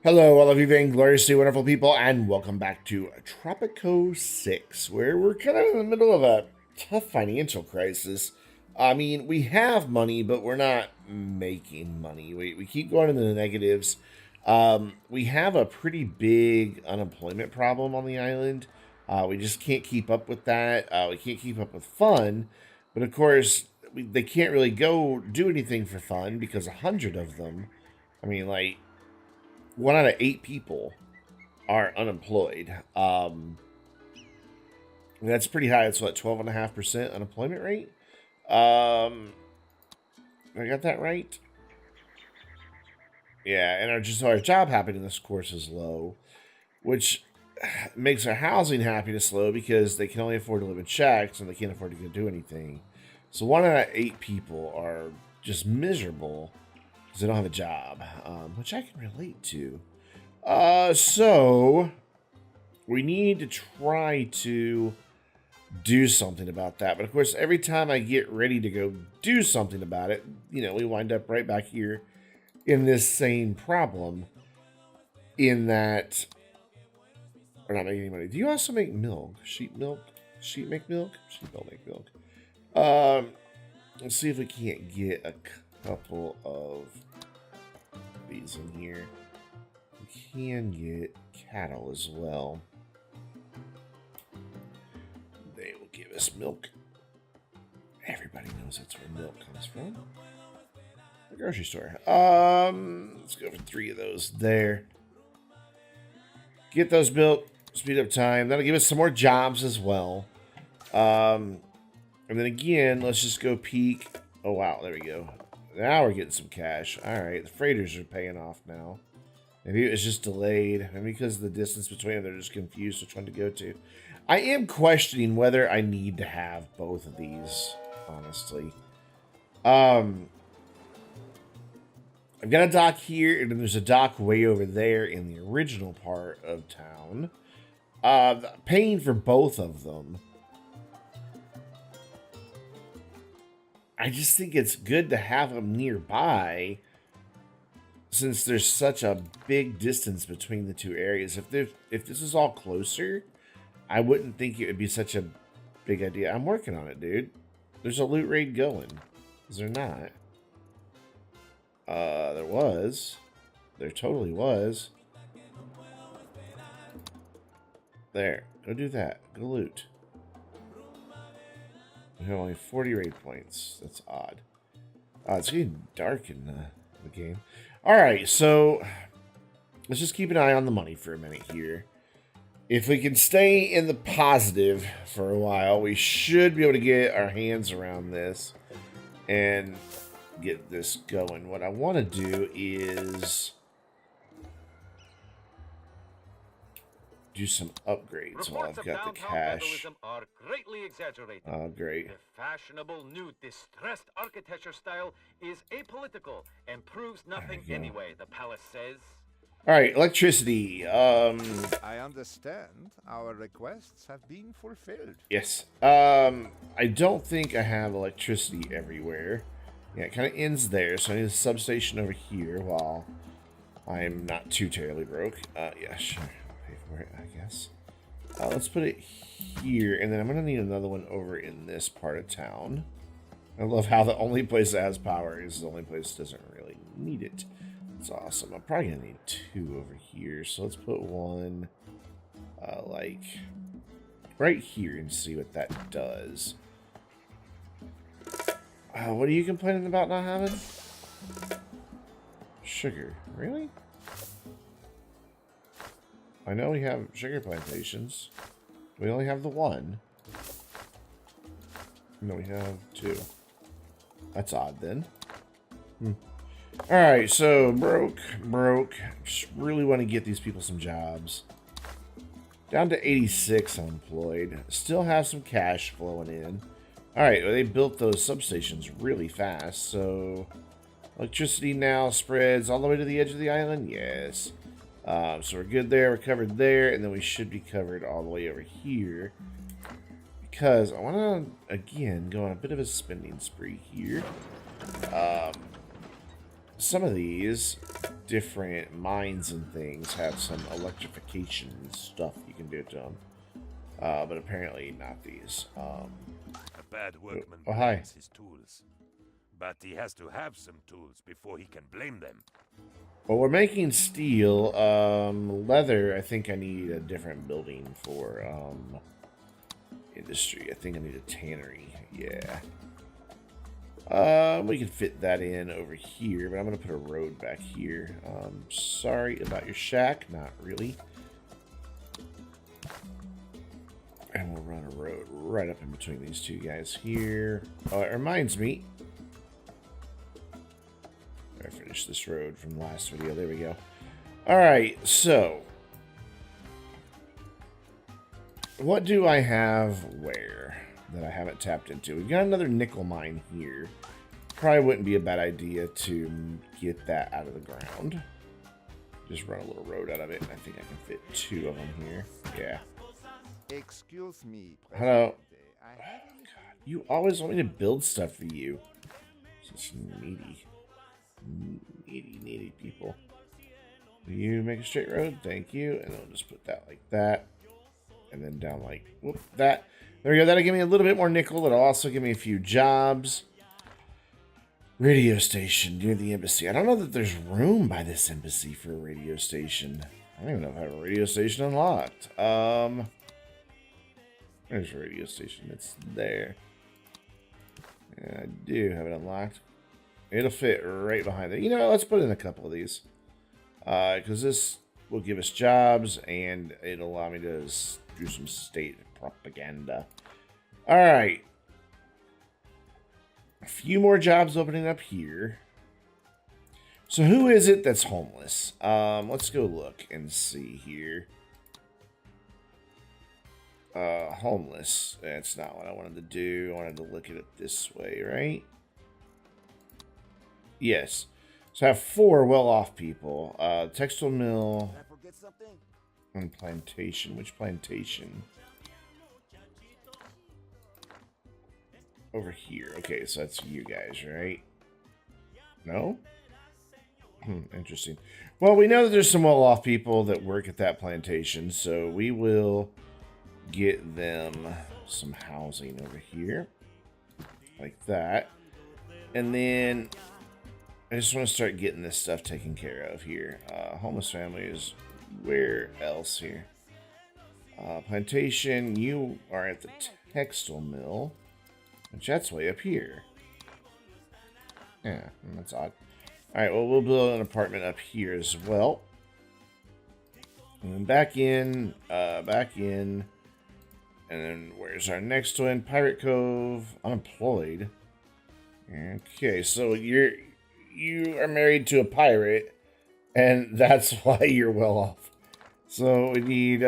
Hello, all of you vaingloriously wonderful people, and welcome back to Tropico 6, where we're kind of in the middle of a tough financial crisis. I mean, we have money, but we're not making money. We keep going into the negatives. We have a pretty big unemployment problem on the island. We just can't keep up with that. We can't keep up with fun. But of course, they can't really go do anything for fun because 100 of them, I mean, like, 1 out of 8 people are unemployed. That's pretty high. It's what, 12.5% unemployment rate? I got that right? Yeah, and our job happiness, of course, is low, which makes our housing happiness low because they can only afford to live in shacks and they can't afford to go do anything. So 1 out of 8 people are just miserable because they don't have a job, which I can relate to. So we need to try to do something about that. But of course, every time I get ready to go do something about it, we wind up right back here in this same problem. In that we're not making any money. Do you also make milk? Sheep milk? Sheep make milk? Sheep don't make milk. Let's see if we can't get a couple of these in here. We can get cattle as well. They will give us milk. Everybody knows that's where milk comes from. The grocery store. Let's go for 3 of those there. Get those built. Speed up time. That'll give us some more jobs as well. And then again, let's just go peek. Oh, wow. There we go. Now we're getting some cash. All right. The freighters are paying off now. Maybe it was just delayed. Maybe because of the distance between them, they're just confused which one to go to. I am questioning whether I need to have both of these, honestly. I've got a dock here, and then there's a dock way over there in the original part of town. Paying for both of them. I just think it's good to have them nearby, since there's such a big distance between the two areas. If this is all closer, I wouldn't think it would be such a big idea. I'm working on it, dude. There's a loot raid going. Is there not? There was. There totally was. There. Go do that. Go loot. We have only 40 raid points. That's odd. It's getting dark in the game. Alright, so let's just keep an eye on the money for a minute here. If we can stay in the positive for a while, we should be able to get our hands around this and get this going. What I want to do is do some upgrades while I've got the cash. Oh, great. The fashionable new distressed architecture style is apolitical and proves nothing anyway, the palace says. All right, electricity. I understand our requests have been fulfilled. Yes. I don't think I have electricity everywhere. Yeah, it kind of ends there, so I need a substation over here while I'm not too terribly broke. Yeah, sure. I'll pay for it, I guess. Let's put it here, and then I'm going to need another one over in this part of town. I love how the only place that has power is the only place that doesn't really need it. That's awesome. I'm probably going to need 2 over here, so let's put one, like, right here and see what that does. What are you complaining about not having? Sugar. Really? I know we have sugar plantations. We only have the 1. No, we have 2. That's odd then. Alright, so broke. Just really want to get these people some jobs. Down to 86 unemployed. Still have some cash flowing in. Alright, well, they built those substations really fast, so electricity now spreads all the way to the edge of the island? Yes. So we're good there, we're covered there, and then we should be covered all the way over here. Because I want to, again, go on a bit of a spending spree here. some of these different mines and things have some electrification stuff you can do to them. But apparently not these. A bad workman hi. blames his tools. But he has to have some tools before he can blame them. Well, we're making steel. Leather, I think I need a different building for industry. I think I need a tannery. Yeah. We can fit that in over here, but I'm going to put a road back here. Sorry about your shack. Not really. And we'll run a road right up in between these two guys here. Oh, it reminds me. I finished this road from the last video. There we go. Alright, so. What do I have where that I haven't tapped into? We've got another nickel mine here. Probably wouldn't be a bad idea to get that out of the ground. Just run a little road out of it, and I think I can fit 2 of them here. Yeah. Excuse me. Hello. I God, you always want me to build stuff for you. Such needy people. Will you make a straight road? Thank you. And I'll just put that like that. And then down like, whoop, that. There we go. That'll give me a little bit more nickel. It'll also give me a few jobs. Radio station near the embassy. I don't know that there's room by this embassy for a radio station. I don't even know if I have a radio station unlocked. There's a radio station. It's there. Yeah, I do have it unlocked. It'll fit right behind it. You know what? Let's put in a couple of these. Because this will give us jobs and it'll allow me to do some state propaganda. Alright. A few more jobs opening up here. So who is it that's homeless? Let's go look and see here. Homeless. That's not what I wanted to do. I wanted to look at it this way, right? Yes. So I have 4 well-off people. Textile mill. Did I forget something? And plantation. Which plantation? Over here. Okay, so that's you guys, right? No? Interesting. Well, we know that there's some well-off people that work at that plantation, so we will get them some housing over here. Like that. And then I just want to start getting this stuff taken care of here. Homeless families. Where else here? Plantation. You are at the textile mill. Which that's way up here. Yeah, that's odd. Alright, well, we'll build an apartment up here as well. And then back in. And then where's our next one? Pirate Cove. Unemployed. Okay, so you are married to a pirate. And that's why you're well off. So we need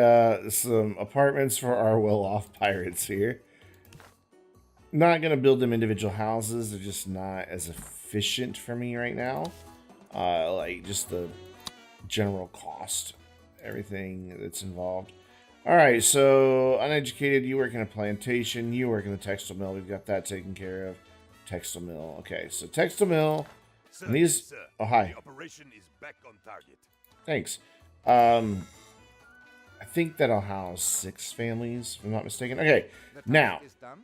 some apartments for our well-off pirates here. Not going to build them individual houses. They're just not as efficient for me right now. Like just the general cost. Everything that's involved. Alright, so uneducated. You work in a plantation. You work in the textile mill. We've got that taken care of. Textile mill. Okay, so textile mill. Sir, And these... sir, Oh, hi. the operation is back on target. Thanks. I think that'll house 6 families, if I'm not mistaken. Okay, The task now. is done.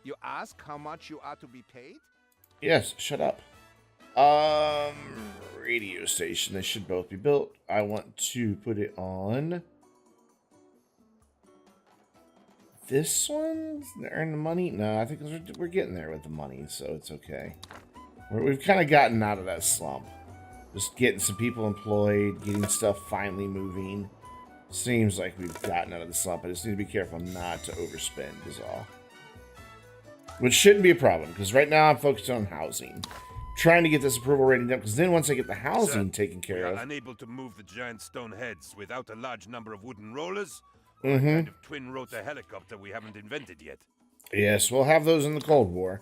You ask how much you are to be paid? Yes, shut up. Radio station. They should both be built. I want to put it on this one. Earn the money. No, I think we're getting there with the money, so it's okay. We've kind of gotten out of that slump. Just getting some people employed, getting stuff finally moving. Seems like we've gotten out of the slump. I just need to be careful not to overspend is all. Which shouldn't be a problem, because right now I'm focused on housing. Trying to get this approval rating up, because then once I get the housing taken We care are of... unable to move the giant stone heads without a large number of wooden rollers or a kind of twin-rotor helicopter we haven't invented yet. Yes, we'll have those in the Cold War.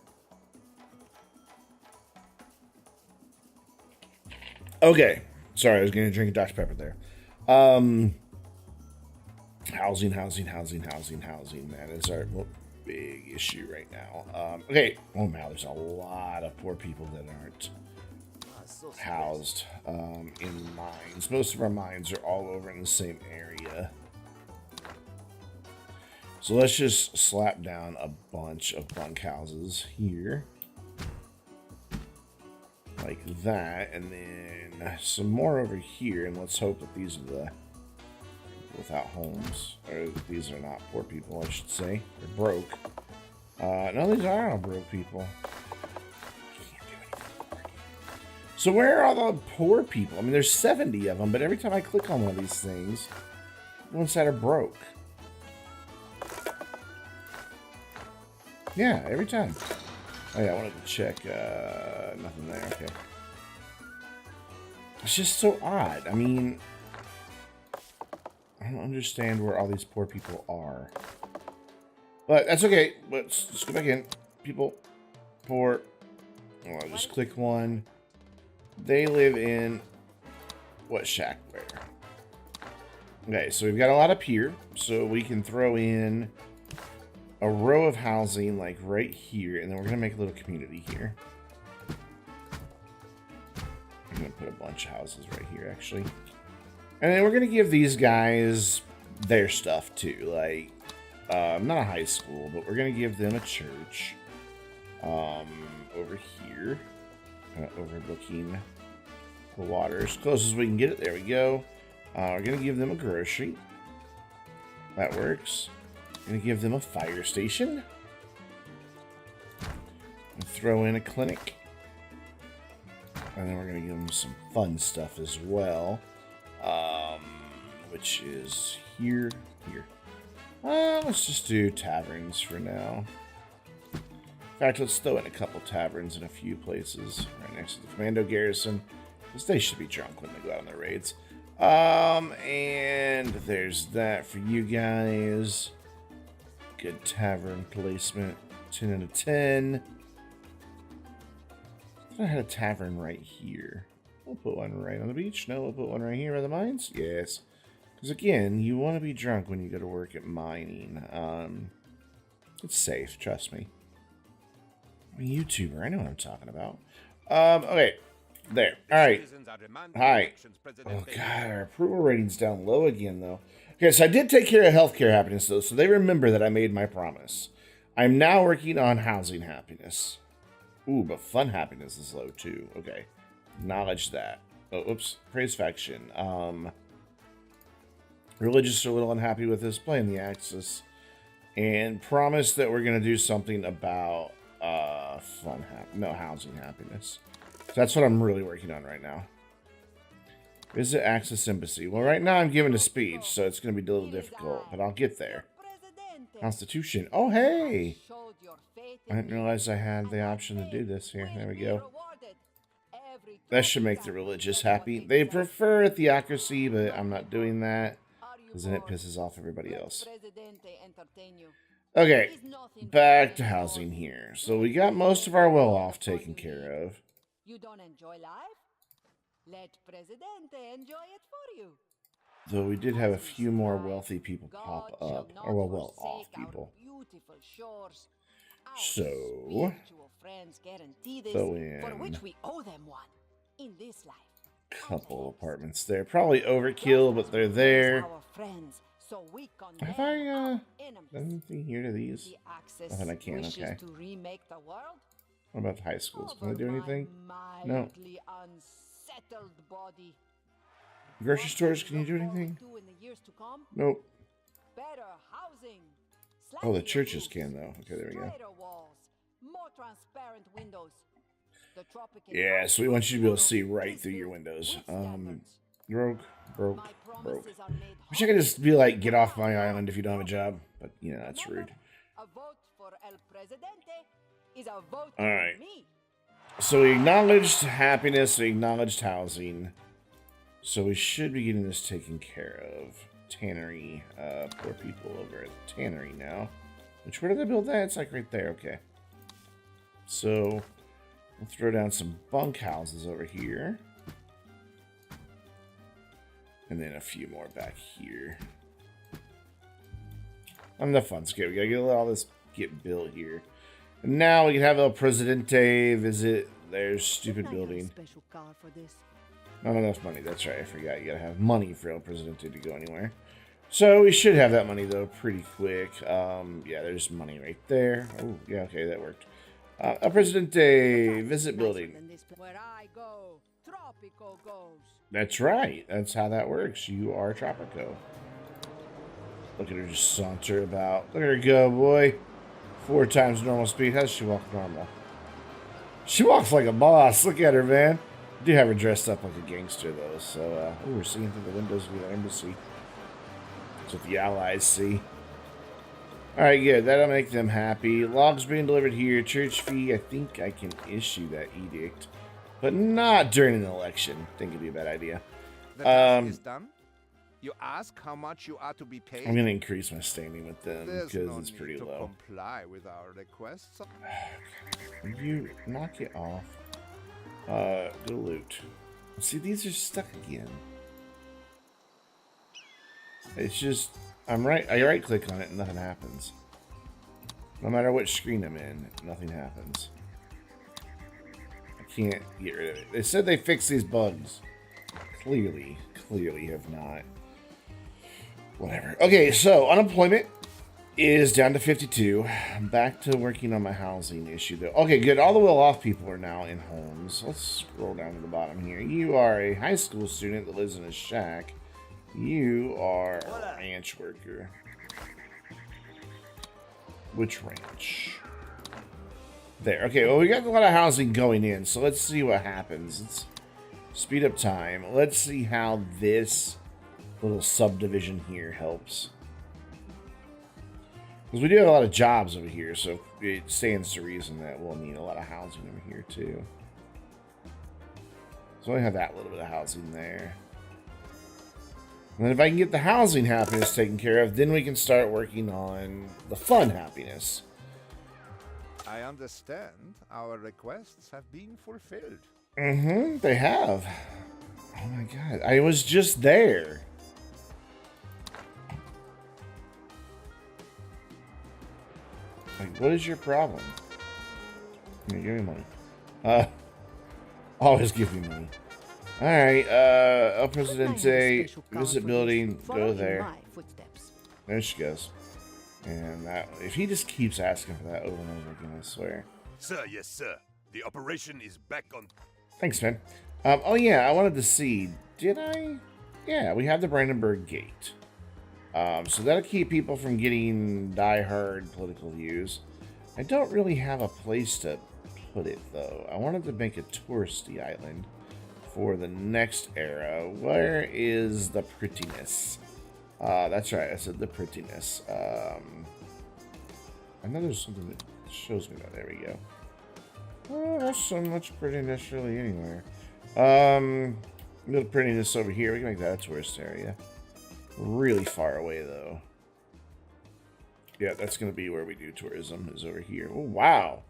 Okay. Sorry, I was going to drink a Dr. Pepper there. Housing. That is our big issue right now. Okay. Oh, man, there's a lot of poor people that aren't housed in mines. Most of our mines are all over in the same area. So let's just slap down a bunch of bunkhouses here. Like that, and then some more over here, and let's hope that these are the without homes, or these are not poor people, I should say. They're broke. No, these are all broke people. Can't do anything. So where are all the poor people? I mean, there's 70 of them, but every time I click on one of these things, the ones that are broke. Yeah, every time. Oh yeah, I wanted to check, nothing there, okay. It's just so odd. I mean, I don't understand where all these poor people are. But that's okay. Let's go back in. People, poor. Oh, I'll just click one. They live in what shack where? Okay, so we've got a lot up here. So we can throw in a row of housing like right here, and then we're gonna make a little community here. I'm gonna put a bunch of houses right here actually, and then we're gonna give these guys their stuff too, like not a high school, but we're gonna give them a church over here, overlooking the water as close as we can get it. There we go. We're gonna give them a grocery. That works. Gonna give them a fire station. And throw in a clinic. And then we're gonna give them some fun stuff as well. Which is here. Let's just do taverns for now. In fact, let's throw in a couple taverns in a few places right next to the commando garrison, because they should be drunk when they go out on their raids. And there's that for you guys. Good tavern placement. 10 out of 10. I had a tavern right here. We'll put one right on the beach. No, we'll put one right here by the mines. Yes. Because again, you want to be drunk when you go to work at mining. It's safe, trust me. I'm a YouTuber. I know what I'm talking about. Okay. There. Alright. Hi. Oh god, our approval rating's down low again though. Okay, so I did take care of healthcare happiness though, so they remember that I made my promise. I'm now working on housing happiness. Ooh, but fun happiness is low too. Okay. Acknowledge that. Oh, oops. Praise faction. Religious are a little unhappy with this, playing the Axis. And promise that we're gonna do something about housing happiness. So that's what I'm really working on right now. Visit Axis Embassy. Well, right now I'm giving a speech, so it's going to be a little difficult, but I'll get there. Constitution. Oh, hey! I didn't realize I had the option to do this here. There we go. That should make the religious happy. They prefer theocracy, but I'm not doing that, because then it pisses off everybody else. Okay, back to housing here. So we got most of our well-off taken care of. You don't enjoy life? Let Presidente enjoy it for you. Though we did have a few more wealthy people pop up. Or well-off people. So, throw in for which we owe them one in this life. Couple apartments there. Probably overkill, but they're there. Have I done anything here to these? Nothing I can, okay. What about the high schools? Can I do anything? No. Grocery stores, can you do anything? Nope. Oh, the churches can, though. Okay, there we go. Yeah, so we want you to be able to see right through your windows. Broke. Wish I could just be like, get off my island if you don't have a job. But, you know, that's rude. Alright. So we acknowledged happiness, we acknowledged housing. So we should be getting this taken care of. Tannery. Poor people over at the tannery now. Which, where did they build that? It's like right there, okay. So, we'll throw down some bunk houses over here. And then a few more back here. The fun's good. We gotta get all this get built here. And now we can have El Presidente visit there's stupid Can I have a building. special car for this? Not enough money. That's right. I forgot. You gotta have money for El Presidente to go anywhere. So we should have that money though pretty quick. Yeah, there's money right there. Oh, yeah. Okay, that worked. El Presidente visit building. Where I go, Tropico goes. That's right. That's how that works. You are Tropico. Look at her just saunter about. Look at her go, boy. 4 times normal speed. How does she walk normal? She walks like a boss. Look at her, man. I do have her dressed up like a gangster, though. So, we're seeing through the windows of the embassy. That's what the allies see. Alright, good. That'll make them happy. Logs being delivered here. Church fee. I think I can issue that edict. But not during an election. I think it'd be a bad idea. The task is done. You ask how much you are to be paid. I'm going to increase my standing with them There's because no it's pretty need to low. comply with our requests. You knock it off. Go loot. See, these are stuck again. It's just, I right click on it and nothing happens. No matter which screen I'm in, nothing happens. I can't get rid of it. They said they fixed these bugs. Clearly have not. Whatever. Okay, so unemployment is down to 52. I'm back to working on my housing issue, though. Okay, good. All the well-off people are now in homes. Let's scroll down to the bottom here. You are a high school student that lives in a shack. You are a ranch worker. Which ranch? There. Okay, well, we got a lot of housing going in, so let's see what happens. Let's speed up time. Let's see how this little subdivision here helps. Because we do have a lot of jobs over here, so it stands to reason that we'll need a lot of housing over here, too. So I have that little bit of housing there. And then if I can get the housing happiness taken care of, then we can start working on the fun happiness. I understand our requests have been fulfilled. Mm-hmm, they have. Oh my god, I was just there. Like, what is your problem? Here, give me money. Always give me money. Alright, El Presidente, visit building, go there. There she goes. And that, if he just keeps asking for that over and over again, I swear. Sir, yes, sir. The operation is back on. Thanks, man. Oh yeah, I wanted to see, did I? Yeah, we have the Brandenburg Gate. So that'll keep people from getting die-hard political views. I don't really have a place to put it, though. I wanted to make a touristy island for the next era. Where is the prettiness? That's right, I said the prettiness. I know there's something that shows me that. There we go. Oh, there's so much prettiness really anywhere. A little prettiness over here. We can make that a tourist area. Really far away, though. Yeah, that's going to be where we do tourism, is over here. Oh, wow.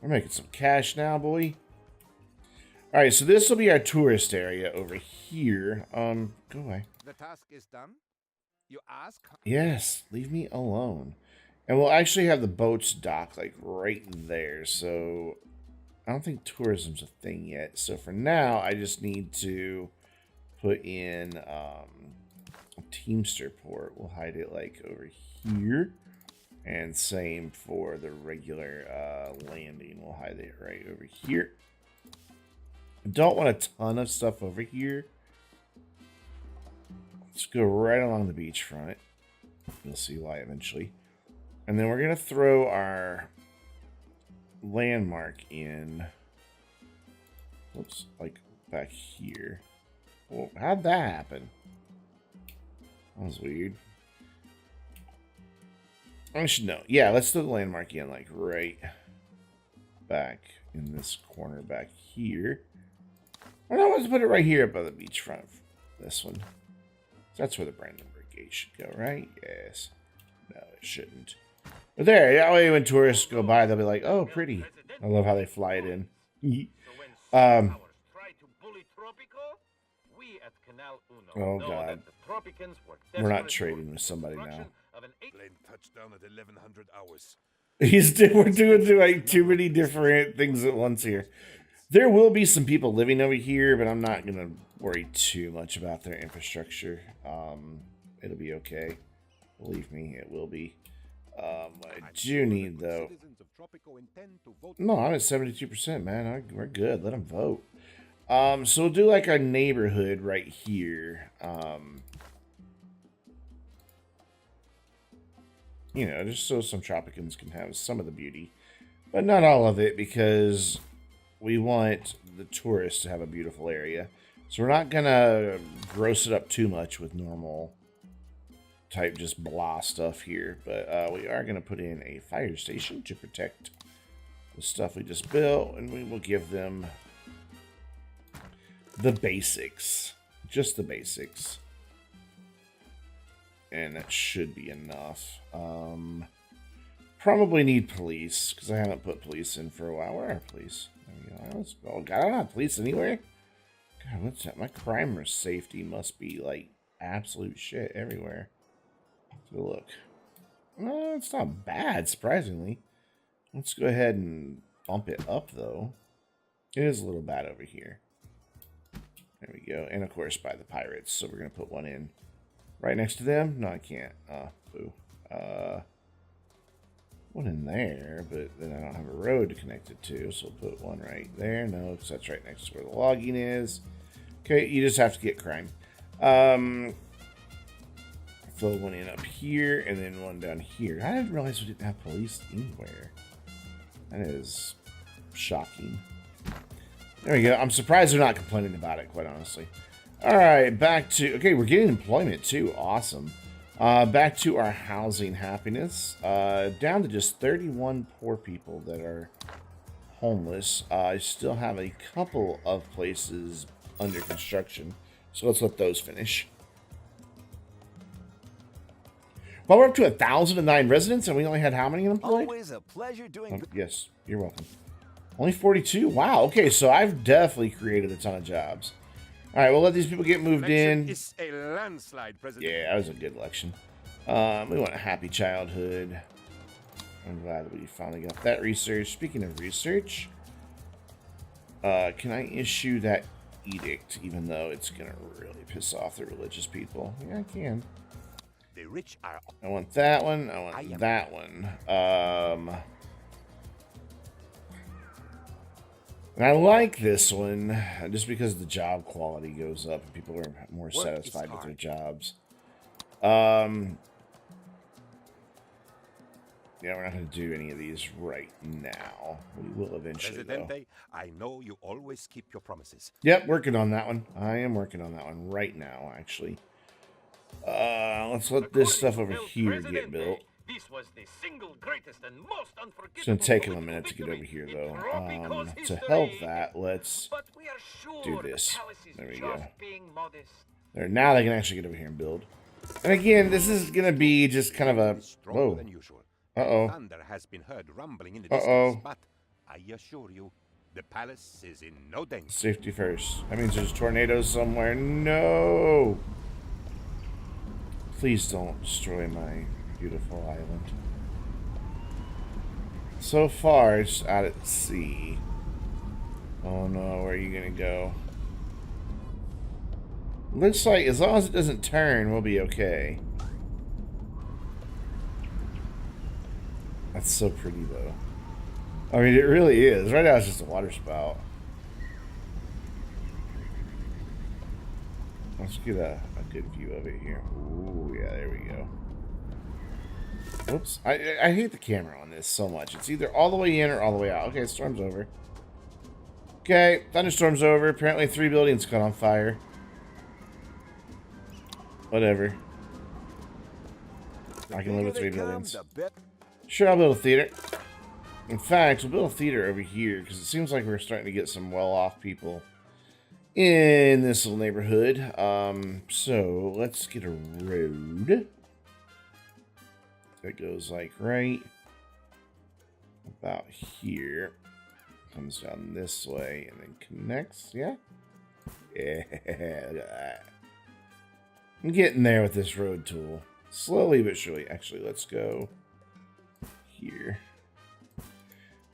We're making some cash now, boy. Alright, so this will be our tourist area over here. Go away. The task is done. You ask. Yes, leave me alone. And we'll actually have the boats dock, like, right there. So, I don't think tourism's a thing yet. So, for now, I just need to put in, a Teamster port. We'll hide it, like, over here. And same for the regular, landing. We'll hide it right over here. I don't want a ton of stuff over here. Let's go right along the beachfront. You'll see why eventually. And then we're going to throw our landmark in. Whoops, like back here. Well, how'd that happen? That was weird. I should know. Yeah, let's throw the landmark in, like right back in this corner back here. Or no, let's put it right here above the beachfront. This one. That's where the Brandenburg Gate should go, right? Yes. No, it shouldn't. But there, that way when tourists go by, they'll be like, oh, pretty. I love how they fly it in. Oh, God. We're not trading with somebody now. Plane touchdown at 1100 hours. We're doing like too many different things at once here. There will be some people living over here, but I'm not going to worry too much about their infrastructure. It'll be okay. Believe me, it will be. What I do need, though... No, I'm at 72%, man. We're good. Let them vote. So we'll do like our neighborhood right here. You know, just so some Tropicans can have some of the beauty. But not all of it, because we want the tourists to have a beautiful area. So we're not going to gross it up too much with normal type just blah stuff here. But we are going to put in a fire station to protect the stuff we just built. And we will give them the basics. Just the basics. And that should be enough. Probably need police, because I haven't put police in for a while. Where are police? Oh, God, I don't have police anywhere. God, what's that? My crime or safety must be, like, absolute shit everywhere. Let's go look. No, it's not bad, surprisingly. Let's go ahead and bump it up, though. It is a little bad over here. There we go. And, of course, by the pirates. So we're going to put one in right next to them. No, I can't. Boo. One in there, but then I don't have a road to connect it to, so we'll put one right there. No, because that's right next to where the logging is. Okay, you just have to get crime. Throw one in up here, and then one down here. I didn't realize we didn't have police anywhere. That is shocking. There we go. I'm surprised they're not complaining about it, quite honestly. All right, back to... Okay, we're getting employment, too. Awesome. Back to our housing happiness. Down to just 31 poor people that are homeless. I still have a couple of places under construction, so let's let those finish. Well, we're up to 1,009 residents, and we only had how many employed? Always a pleasure doing. Yes, you're welcome. Only 42? Wow, okay, so I've definitely created a ton of jobs. All right, we'll let these people get moved in. Is a landslide, President. Yeah, that was a good election. We want a happy childhood. I'm glad that we finally got that research. Speaking of research, can I issue that edict, even though it's going to really piss off the religious people? Yeah, I can. The rich are... I want that one. I want that one. And I like this one just because the job quality goes up and people are more satisfied with their jobs. Yeah, we're not going to do any of these right now. We will eventually, though. I know you always keep your promises. Yep, working on that one. I am working on that one right now, actually. Let's let this stuff over here get built. This was the single greatest and most unforgettable. It's going to take them a minute to get over here, though. To help that, let's do this. There we go. There, now they can actually get over here and build. And again, this is going to be just kind of a... Whoa. Uh-oh. Thunder has been heard rumbling in the distance, but I assure you, the palace is in no danger. Safety first. That means there's tornadoes somewhere. No! Please don't destroy my beautiful island. So far, it's out at sea. Oh no, where are you gonna go? Looks like as long as it doesn't turn, we'll be okay. That's so pretty, though. I mean, it really is. Right now, it's just a water spout. Let's get a good view of it here. Ooh, yeah, there we go. Whoops. I hate the camera on this so much. It's either all the way in or all the way out. Okay, storm's over. Okay, thunderstorm's over. Apparently 3 buildings caught on fire. Whatever. I can live with 3 buildings. Sure, I'll build a theater. In fact, we'll build a theater over here because it seems like we're starting to get some well-off people in this little neighborhood. So let's get a road that goes like right about here, comes down this way, and then connects. Yeah, yeah. Look at that. I'm getting there with this road tool, slowly but surely. Actually, let's go here.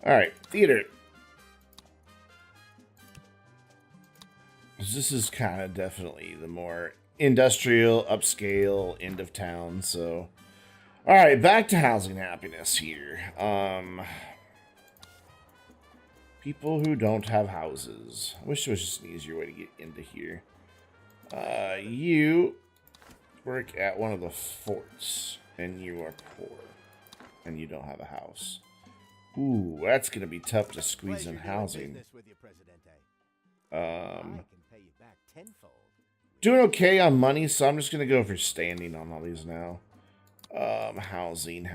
All right, theater. This is kind of definitely the more industrial, upscale end of town. So, all right, back to housing happiness here. People who don't have houses. I wish there was just an easier way to get into here. You work at one of the forts, and you are poor, and you don't have a house. Ooh, that's gonna be tough to squeeze in housing. Doing okay on money, so I'm just gonna go for standing on all these now. Housing.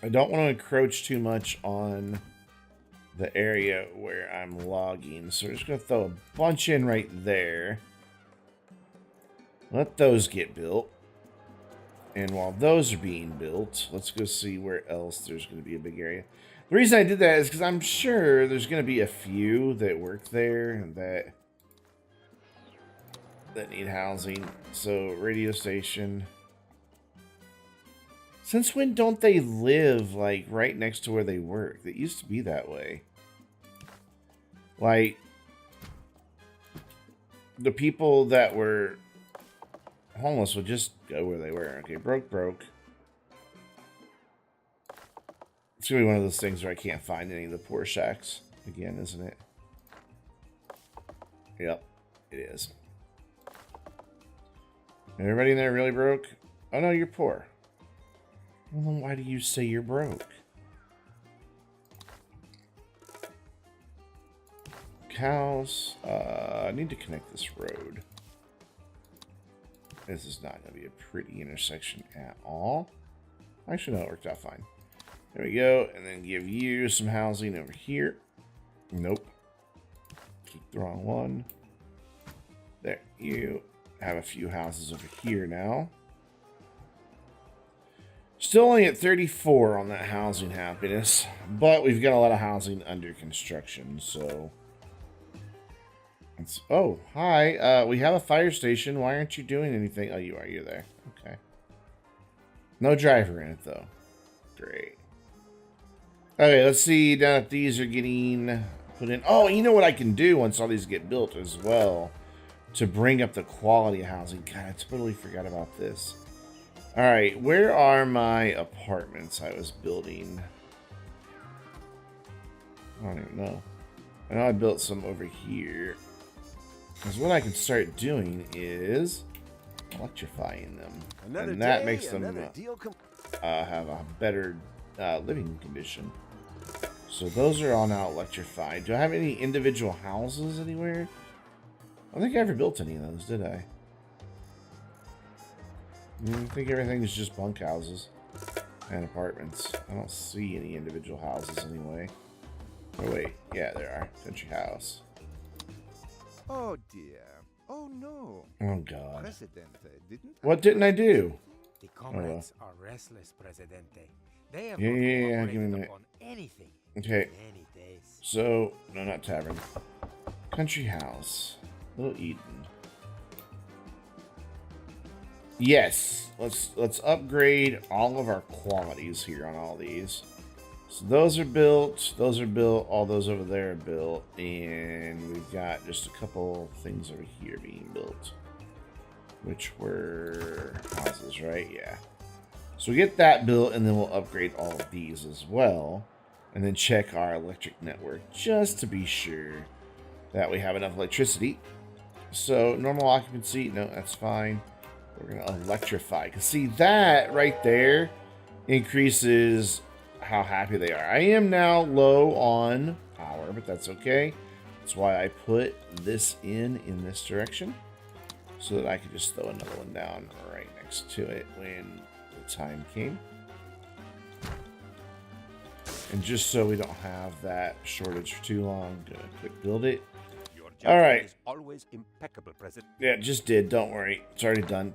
I don't want to encroach too much on the area where I'm logging, so we're just gonna throw a bunch in right there. Let those get built. And while those are being built, let's go see where else there's going to be a big area. The reason I did that is because I'm sure there's going to be a few that work there that need housing. So, radio station. Since when don't they live, like, right next to where they work? It used to be that way. Like, the people that were homeless would just go where they were. Okay, broke. It's gonna be one of those things where I can't find any of the poor shacks again, isn't it? Yep, it is. Everybody in there really broke? Oh no, you're poor. Well, then why do you say you're broke? Cows. I need to connect this road. This is not going to be a pretty intersection at all. Actually, no, it worked out fine. There we go. And then give you some housing over here. Nope. Keep the wrong one. There. You have a few houses over here now. Still only at 34 on that housing happiness. But we've got a lot of housing under construction, so... Oh, hi. We have a fire station. Why aren't you doing anything? Oh, you are. You're there. Okay. No driver in it, though. Great. Okay, let's see now if these are getting put in. Oh, you know what I can do once all these get built as well to bring up the quality of housing. God, I totally forgot about this. All right, where are my apartments I was building? I don't even know. I know I built some over here. Because what I can start doing is electrifying them. And that makes them have a better living condition. So those are all now electrified. Do I have any individual houses anywhere? I don't think I ever built any of those, did I? I think everything is just bunk houses and apartments. I don't see any individual houses anyway. Oh wait, yeah, there are. Country house. Oh dear. Oh no. Oh god. Presidente, What didn't I do? The comrades are restless, Presidente. They have Yeah, not give me a cooperated minute. upon anything Okay. in many days. So, no, not tavern. Country house. Little Eden. Yes. Let's upgrade all of our qualities here on all these. So those are built, all those over there are built, and we've got just a couple things over here being built, which were houses, right? Yeah. So we get that built, and then we'll upgrade all of these as well, and then check our electric network just to be sure that we have enough electricity. So normal occupancy, no, that's fine. We're gonna electrify, because see that right there increases how happy they are. I am now low on power, but that's okay. That's why I put this in this direction, so that I could just throw another one down right next to it when the time came. And just so we don't have that shortage for too long, I'm gonna quick build it. All right. Is always impeccable, President. Yeah, it just did. Don't worry. It's already done.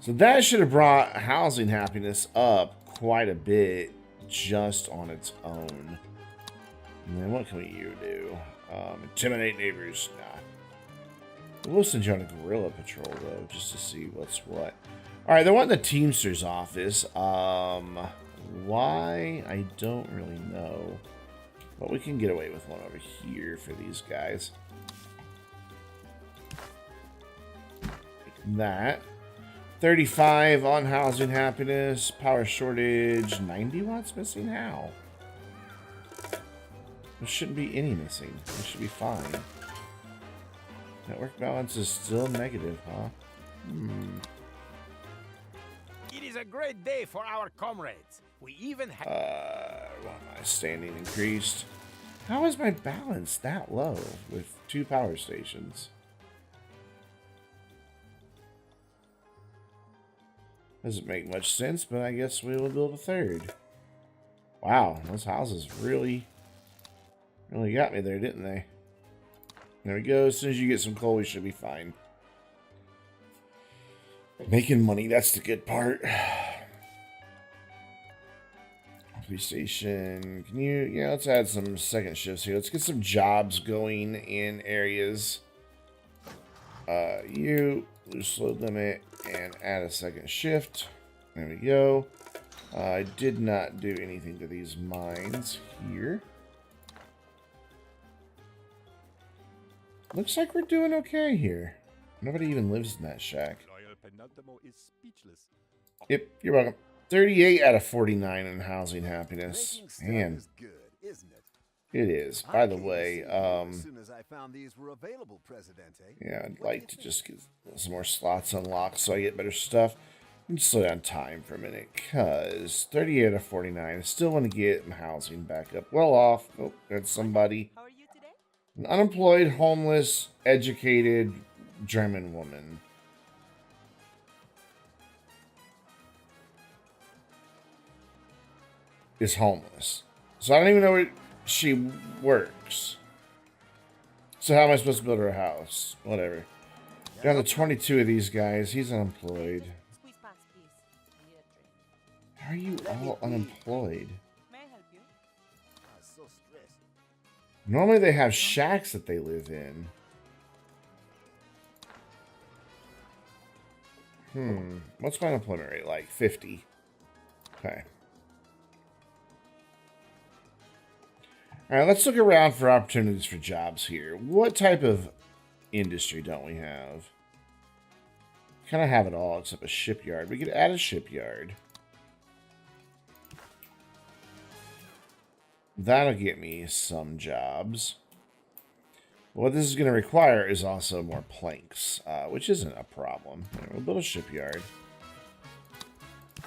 So that should have brought housing happiness up quite a bit just on its own. And then what can we do? Intimidate neighbors. Nah. We'll send you on a guerrilla patrol, though, just to see what's what. All right, they want the Teamster's office. Why? I don't really know. But we can get away with one over here for these guys. Like that. 35 on housing happiness. Power shortage. 90 watts missing? How? There shouldn't be any missing. It should be fine. Network balance is still negative, huh? It is a great day for our comrades. We even have... Well, my standing increased. How is my balance that low with 2 power stations? Doesn't make much sense, but I guess we will build a 3rd. Wow, those houses really got me there, didn't they? There we go. As soon as you get some coal, we should be fine. Making money, that's the good part. Police station. Can you... Yeah, let's add some second shifts here. Let's get some jobs going in areas. You loose load limit and add a second shift. There we go. I did not do anything to these mines here. Looks like we're doing okay here. Nobody even lives in that shack. Yep, you're welcome. 38 out of 49 in housing happiness. Man, Good, isn't it? it is. By the way, As soon as I found these were available, Presidente. yeah, I'd like to just get some more slots unlocked so I get better stuff. Let me slow down time for a minute, because 38 out of 49. I still want to get my housing back up. Well off. Oh, that's somebody. How are you today? An unemployed, homeless, educated German woman. Is homeless. So I don't even know where she works. So how am I supposed to build her a house? Whatever. Down to 22 of these guys. He's unemployed. Squeeze past, please. I need a drink. How are you all unemployed? May I help you? So stressed. Normally they have shacks that they live in. What's my unemployment rate like? 50. Okay. Alright, let's look around for opportunities for jobs here. What type of industry don't we have? Kind of have it all except a shipyard. We could add a shipyard. That'll get me some jobs. What this is going to require is also more planks, which isn't a problem. We'll build a shipyard.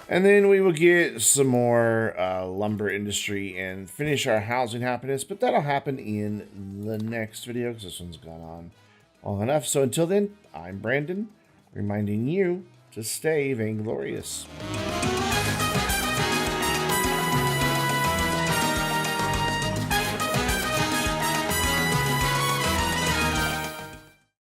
And then we will get some more lumber industry and finish our housing happiness. But that'll happen in the next video because this one's gone on long enough. So until then, I'm Brandon, reminding you to stay vainglorious.